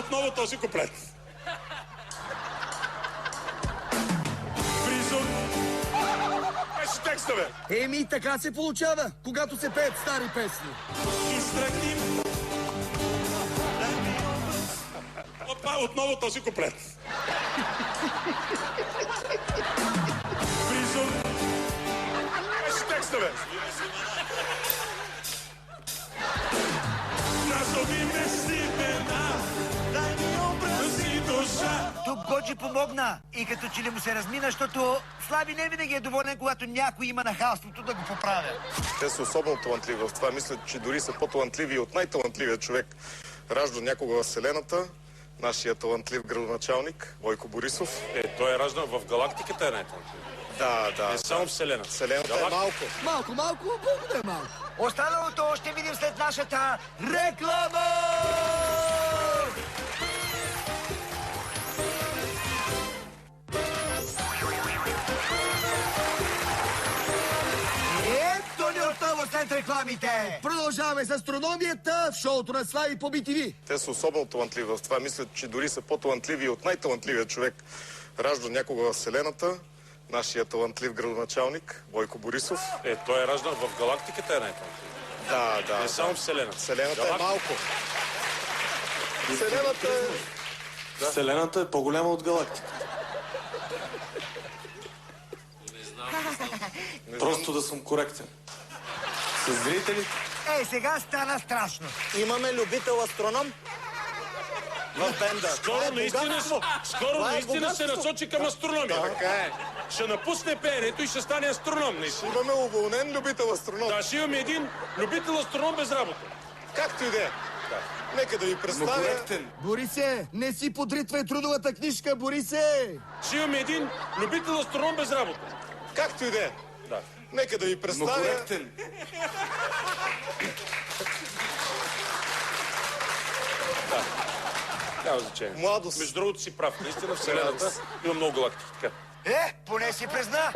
отново този куплет. Фризон. Беше текста, бе. Еми, така се получава, когато се пеят стари песни. Изтръгним. Опа, отново този куплет. Фризон. Беше текста, бе. Назовиме си имена, дай ми образ и душа. Тук Годжи помогна и като че ли му се размина, защото Слави не винаги е доволен, когато някой има нахалството да го поправя. Те са особено талантливи в това. Мисля, че дори са по-талантливи от най-талантливия човек, раждан някога в Вселената. Нашия талантлив градоначалник Бойко Борисов. Той е раждан в галактиката, най-талантлив. Да. Не само Вселената. Вселената е малко. Малко, колко да е малко. Останалото ще видим след нашата реклама! Ето ни отново след рекламите! Продължаваме с астрономията в шоуто на Слави по BTV. Те са особено талантливи в това. Мисля, че дори са по-талантливи от най-талантливия човек, раждан някога в Вселената. Нашия талантлив градоначалник Бойко Борисов. Той е раждан в галактиката, най-талантлив. Да. Не само Вселената. Вселената е малко. Вселената е... Вселената е по-голяма от галактиката. Просто да съм коректен. С зрителите. Сега стана страшно. Имаме любител астроном в бенда. Скоро наистина се насочи към астрономия. Така е. Ще напусне пеенето и ще стане астроном, наистина. Имаме уволнен любител астроном. Да, ще имаме един любител астроном без работа. Както и да е. Нека да ви Но представя... коректен. Борисе, не си подритвай трудовата книжка, Борисе! Ще имаме един любител астроном без работа. Както и да е. Да. Нека да ви Но представя... коректен. Няма значение. Младост. Между другото си прав. Наистина Вселената има много галактики. Така. Поне си призна.